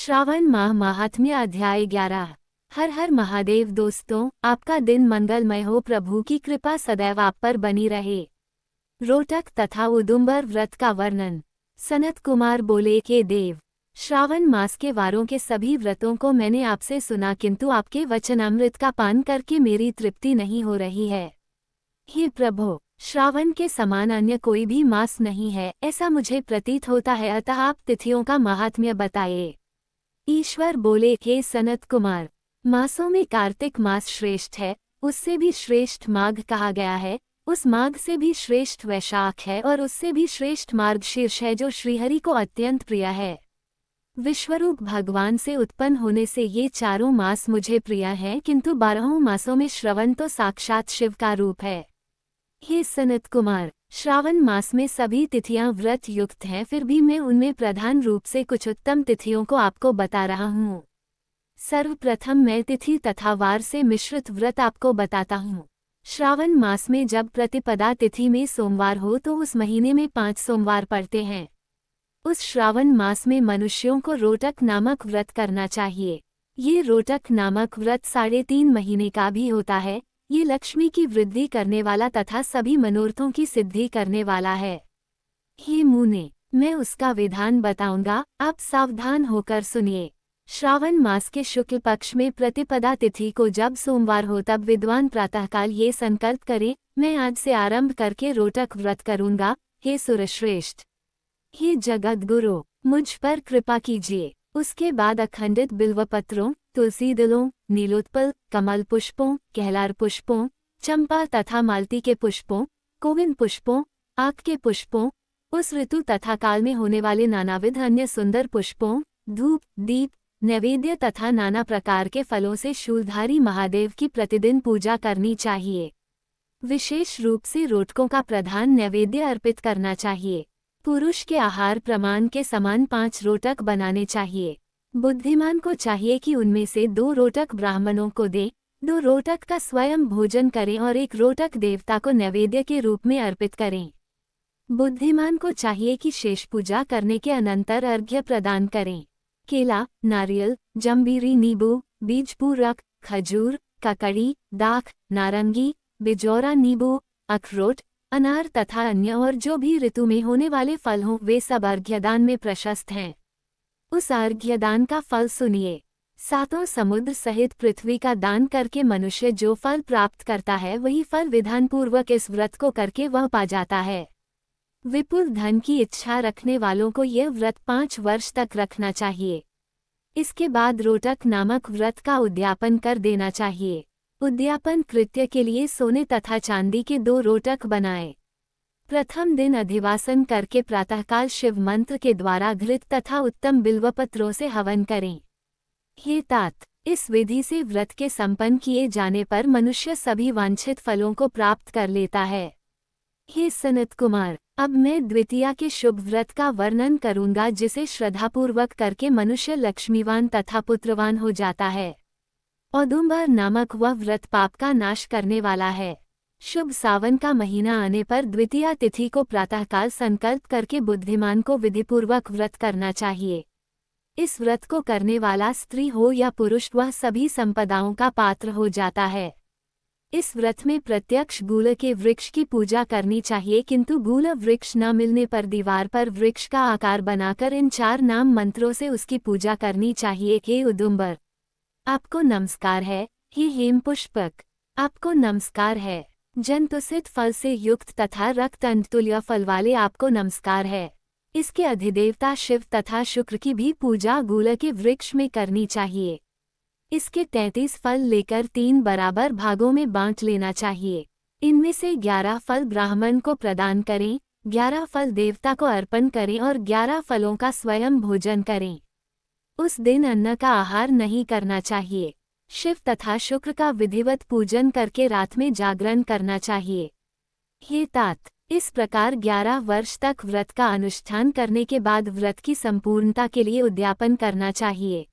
श्रावण माह महात्म्य अध्याय 11। हर हर महादेव। दोस्तों, आपका दिन मंगलमय हो। प्रभु की कृपा सदैव आप पर बनी रहे। रोटक तथा उदुम्बर व्रत का वर्णन। सनत कुमार बोले के देव, श्रावण मास के वारों के सभी व्रतों को मैंने आपसे सुना, किंतु आपके वचनामृत का पान करके मेरी तृप्ति नहीं हो रही है। हे प्रभु, श्रावण के समान अन्य कोई भी मास नहीं है, ऐसा मुझे प्रतीत होता है, अतः आप तिथियों का महात्म्य बताइए। ईश्वर बोले, हे सनत कुमार, मासों में कार्तिक मास श्रेष्ठ है, उससे भी श्रेष्ठ माघ कहा गया है, उस माघ से भी श्रेष्ठ वैशाख है, और उससे भी श्रेष्ठ मार्गशीर्ष है, जो श्रीहरि को अत्यंत प्रिय है। विश्वरूप भगवान से उत्पन्न होने से ये चारों मास मुझे प्रिय हैं, किंतु 12 मासों में श्रवण तो साक्षात शिव का रूप है। हे सनत कुमार, श्रावण मास में सभी तिथियां व्रत युक्त हैं, फिर भी मैं उनमें प्रधान रूप से कुछ उत्तम तिथियों को आपको बता रहा हूँ। सर्वप्रथम मैं तिथि तथा वार से मिश्रित व्रत आपको बताता हूँ। श्रावण मास में जब प्रतिपदा तिथि में सोमवार हो तो उस महीने में 5 सोमवार पड़ते हैं। उस श्रावण मास में मनुष्यों को रोटक नामक व्रत करना चाहिए। ये रोटक नामक व्रत 3.5 महीने का भी होता है। ये लक्ष्मी की वृद्धि करने वाला तथा सभी मनोरथों की सिद्धि करने वाला है। हे मुने, मैं उसका विधान बताऊंगा, आप सावधान होकर सुनिए। श्रावण मास के शुक्ल पक्ष में प्रतिपदा तिथि को जब सोमवार हो तब विद्वान प्रातःकाल ये संकल्प करे, मैं आज से आरंभ करके रोटक व्रत करूंगा। हे सुरश्रेष्ठ, हे जगद्गुरु, मुझ पर कृपा कीजिए। उसके बाद अखंडित बिल्वपत्रों, तुलसी दलों, नीलोत्पल, कमल पुष्पों, कहलार पुष्पों, चंपा तथा मालती के पुष्पों, गोविंद पुष्पों, आक के पुष्पों, उस ऋतु तथा काल में होने वाले नानाविध अन्य सुंदर पुष्पों, धूप, दीप, नैवेद्य तथा नाना प्रकार के फलों से शूलधारी महादेव की प्रतिदिन पूजा करनी चाहिए। विशेष रूप से रोटकों का प्रधान नैवेद्य अर्पित करना चाहिए। पुरुष के आहार प्रमाण के समान 5 रोटक बनाने चाहिए। बुद्धिमान को चाहिए कि उनमें से 2 रोटक ब्राह्मणों को दे, 2 रोटक का स्वयं भोजन करें और 1 रोटक देवता को नैवेद्य के रूप में अर्पित करें। बुद्धिमान को चाहिए कि शेष पूजा करने के अनंतर अर्घ्य प्रदान करें। केला, नारियल, जंबीरी, नींबू, बीज पूरक, खजूर, ककड़ी, दाख, नारंगी, बिजौरा नींबू, अखरोट, अनार तथा अन्य और जो भी ऋतु में होने वाले फल हों, वे सब अर्घ्यदान में प्रशस्त हैं। उस अर्घ्यदान का फल सुनिए। 7 समुद्र सहित पृथ्वी का दान करके मनुष्य जो फल प्राप्त करता है, वही फल विधानपूर्वक इस व्रत को करके वह पा जाता है। विपुल धन की इच्छा रखने वालों को यह व्रत 5 वर्ष तक रखना चाहिए। इसके बाद रोटक नामक व्रत का उद्यापन कर देना चाहिए। उद्यापन कृत्य के लिए सोने तथा चांदी के 2 रोटक बनाएं। प्रथम दिन अधिवासन करके प्रातःकाल शिव मंत्र के द्वारा घृत तथा उत्तम बिल्वपत्रों से हवन करें। हे तात, इस विधि से व्रत के संपन्न किए जाने पर मनुष्य सभी वांछित फलों को प्राप्त कर लेता है। हे सनत कुमार, अब मैं द्वितीया के शुभ व्रत का वर्णन करूंगा, जिसे श्रद्धापूर्वक करके मनुष्य लक्ष्मीवान तथा पुत्रवान हो जाता है। औदुम्बर नामक वह व्रत पाप का नाश करने वाला है। शुभ सावन का महीना आने पर द्वितीया तिथि को प्रातःकाल संकल्प करके बुद्धिमान को विधिपूर्वक व्रत करना चाहिए। इस व्रत को करने वाला स्त्री हो या पुरुष, वह सभी संपदाओं का पात्र हो जाता है। इस व्रत में प्रत्यक्ष गूल के वृक्ष की पूजा करनी चाहिए, किंतु गूल वृक्ष न मिलने पर दीवार पर वृक्ष का आकार बनाकर इन 4 नाम मंत्रों से उसकी पूजा करनी चाहिए। हे उदुम्बर, आपको नमस्कार है। हे हेम पुष्पक, आपको नमस्कार है। जंतुसित फल से युक्त तथा रक्त अंतुल्य फल वाले आपको नमस्कार है। इसके अधिदेवता शिव तथा शुक्र की भी पूजा गूल के वृक्ष में करनी चाहिए। इसके 33 फल लेकर 3 बराबर भागों में बांट लेना चाहिए। इनमें से 11 फल ब्राह्मण को प्रदान करें, 11 फल देवता को अर्पण करें और 11 फलों का स्वयं भोजन करें। उस दिन अन्न का आहार नहीं करना चाहिए। शिव तथा शुक्र का विधिवत पूजन करके रात में जागरण करना चाहिए। हे तात, इस प्रकार 11 वर्ष तक व्रत का अनुष्ठान करने के बाद व्रत की संपूर्णता के लिए उद्यापन करना चाहिए।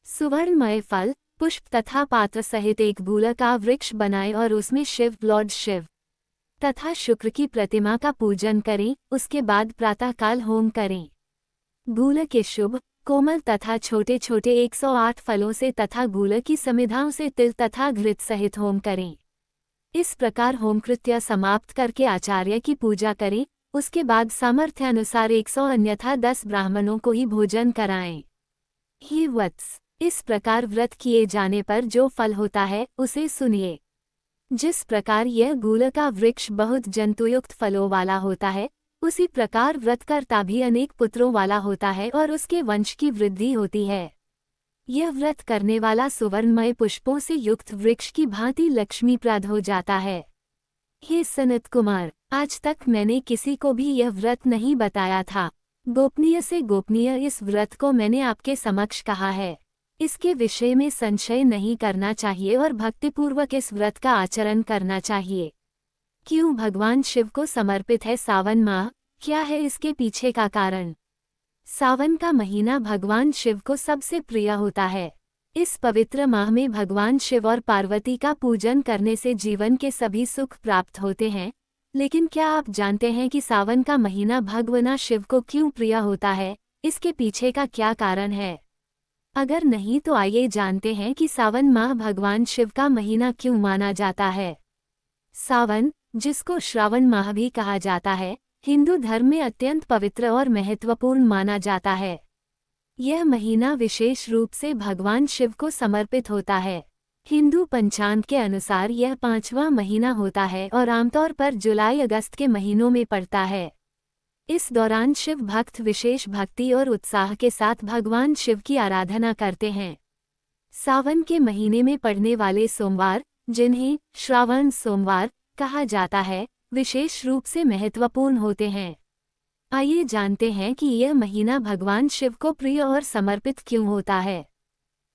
सुवर्णमय फल, पुष्प तथा पात्र सहित एक गूल का वृक्ष बनाएं और उसमें शिव, लॉर्ड शिव तथा शुक्र की प्रतिमा का पूजन करें। उसके बाद प्रातःकाल होम करें। गूल के शुभ, कोमल तथा छोटे छोटे 108 फलों से तथा गूल की समिधाओं से तिल तथा घृत सहित होम करें। इस प्रकार होमकृत्य समाप्त करके आचार्य की पूजा करें। उसके बाद सामर्थ्य अनुसार 100 अन्यथा 10 ब्राह्मणों को ही भोजन कराएं। हे वत्स, इस प्रकार व्रत किए जाने पर जो फल होता है उसे सुनिए। जिस प्रकार यह गूल का वृक्ष बहुत जंतुयुक्त फलों वाला होता है, उसी प्रकार व्रतकर्ता भी अनेक पुत्रों वाला होता है और उसके वंश की वृद्धि होती है। यह व्रत करने वाला सुवर्णमय पुष्पों से युक्त वृक्ष की भांति लक्ष्मीप्रद हो जाता है। हे सनत कुमार, आज तक मैंने किसी को भी यह व्रत नहीं बताया था। गोपनीय से गोपनीय इस व्रत को मैंने आपके समक्ष कहा है। इसके विषय में संशय नहीं करना चाहिए और भक्तिपूर्वक इस व्रत का आचरण करना चाहिए। क्यों भगवान शिव को समर्पित है सावन माह? क्या है इसके पीछे का कारण? सावन का महीना भगवान शिव को सबसे प्रिय होता है। इस पवित्र माह में भगवान शिव और पार्वती का पूजन करने से जीवन के सभी सुख प्राप्त होते हैं। लेकिन क्या आप जानते हैं कि सावन का महीना भगवान शिव को क्यों प्रिय होता है? इसके पीछे का क्या कारण है? अगर नहीं तो आइए जानते हैं कि सावन माह भगवान शिव का महीना क्यों माना जाता है। सावन, जिसको श्रावण माह भी कहा जाता है, हिंदू धर्म में अत्यंत पवित्र और महत्वपूर्ण माना जाता है। यह महीना विशेष रूप से भगवान शिव को समर्पित होता है। हिंदू पंचांग के अनुसार यह 5वां महीना होता है और आमतौर पर जुलाई अगस्त के महीनों में पड़ता है। इस दौरान शिव भक्त विशेष भक्ति और उत्साह के साथ भगवान शिव की आराधना करते हैं। सावन के महीने में पड़ने वाले सोमवार, जिन्हें श्रावण सोमवार कहा जाता है, विशेष रूप से महत्वपूर्ण होते हैं। आइए जानते हैं कि यह महीना भगवान शिव को प्रिय और समर्पित क्यों होता है।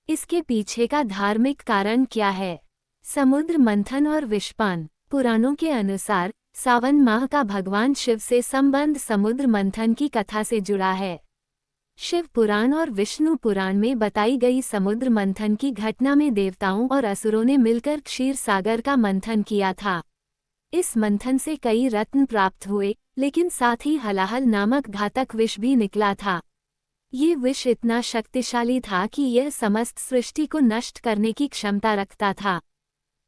इसके पीछे का धार्मिक कारण क्या है? समुद्र मंथन और विषपान। पुराणों के अनुसार सावन माह का भगवान शिव से संबंध समुद्र मंथन की कथा से जुड़ा है। शिव पुराण और विष्णु पुराण में बताई गई समुद्र मंथन की घटना में देवताओं और असुरों ने मिलकर क्षीर सागर का मंथन किया था। इस मंथन से कई रत्न प्राप्त हुए, लेकिन साथ ही हलाहल नामक घातक विष भी निकला था। ये विष इतना शक्तिशाली था कि यह समस्त सृष्टि को नष्ट करने की क्षमता रखता था।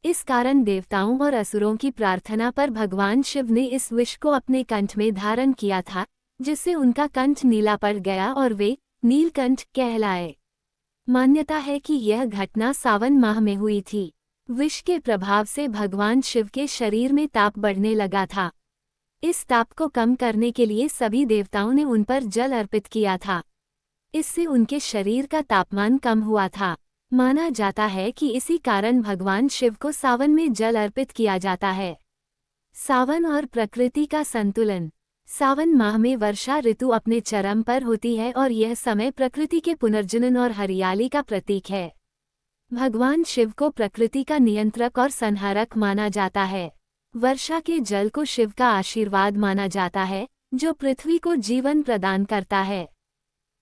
इस कारण देवताओं और असुरों की प्रार्थना पर भगवान शिव ने इस विष को अपने कंठ में धारण किया था, जिससे उनका कंठ नीला पड़ गया और वे नीलकंठ कहलाए। मान्यता है कि यह घटना सावन माह में हुई थी। विष के प्रभाव से भगवान शिव के शरीर में ताप बढ़ने लगा था। इस ताप को कम करने के लिए सभी देवताओं ने उन पर जल अर्पित किया था। इससे उनके शरीर का तापमान कम हुआ था। माना जाता है कि इसी कारण भगवान शिव को सावन में जल अर्पित किया जाता है। सावन और प्रकृति का संतुलन। सावन माह में वर्षा ऋतु अपने चरम पर होती है और यह समय प्रकृति के पुनर्जनन और हरियाली का प्रतीक है। भगवान शिव को प्रकृति का नियंत्रक और संहारक माना जाता है। वर्षा के जल को शिव का आशीर्वाद माना जाता है, जो पृथ्वी को जीवन प्रदान करता है।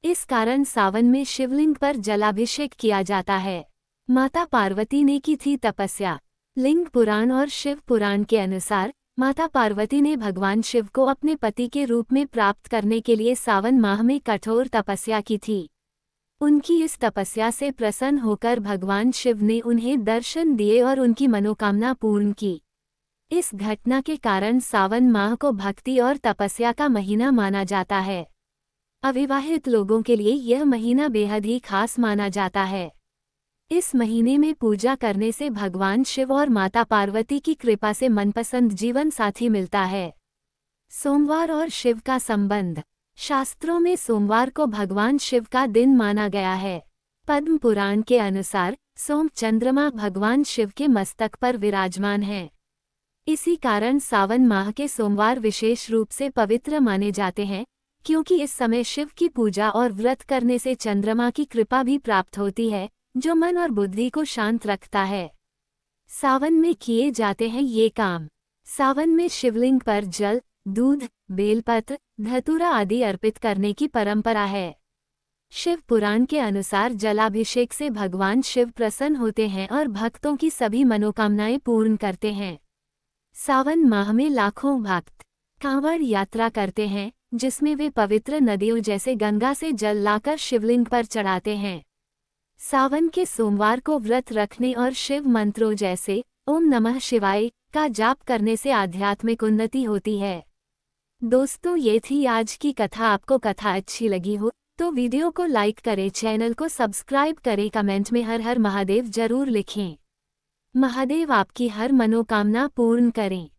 इस कारण सावन में शिवलिंग पर जलाभिषेक किया जाता है। माता पार्वती ने की थी तपस्या। लिंग पुराण और शिव पुराण के अनुसार माता पार्वती ने भगवान शिव को अपने पति के रूप में प्राप्त करने के लिए सावन माह में कठोर तपस्या की थी। उनकी इस तपस्या से प्रसन्न होकर भगवान शिव ने उन्हें दर्शन दिए और उनकी मनोकामना पूर्ण की। इस घटना के कारण सावन माह को भक्ति और तपस्या का महीना माना जाता है। अविवाहित लोगों के लिए यह महीना बेहद ही खास माना जाता है। इस महीने में पूजा करने से भगवान शिव और माता पार्वती की कृपा से मनपसंद जीवन साथी मिलता है। सोमवार और शिव का संबंध। शास्त्रों में सोमवार को भगवान शिव का दिन माना गया है। पद्म पुराण के अनुसार सोम चंद्रमा भगवान शिव के मस्तक पर विराजमान हैं। इसी कारण सावन माह के सोमवार विशेष रूप से पवित्र माने जाते हैं, क्योंकि इस समय शिव की पूजा और व्रत करने से चंद्रमा की कृपा भी प्राप्त होती है, जो मन और बुद्धि को शांत रखता है। सावन में किए जाते हैं ये काम। सावन में शिवलिंग पर जल, दूध, बेलपत्र, धतूरा आदि अर्पित करने की परंपरा है। शिव पुराण के अनुसार जलाभिषेक से भगवान शिव प्रसन्न होते हैं और भक्तों की सभी मनोकामनाएं पूर्ण करते हैं। सावन माह में लाखों भक्त कांवड़ यात्रा करते हैं। जिसमें वे पवित्र नदियों जैसे गंगा से जल लाकर शिवलिंग पर चढ़ाते हैं। सावन के सोमवार को व्रत रखने और शिव मंत्रों जैसे ओम नमः शिवाय का जाप करने से आध्यात्मिक उन्नति होती है। दोस्तों, ये थी आज की कथा। आपको कथा अच्छी लगी हो तो वीडियो को लाइक करें, चैनल को सब्सक्राइब करें, कमेंट में हर हर महादेव जरूर लिखें। महादेव आपकी हर मनोकामना पूर्ण करें।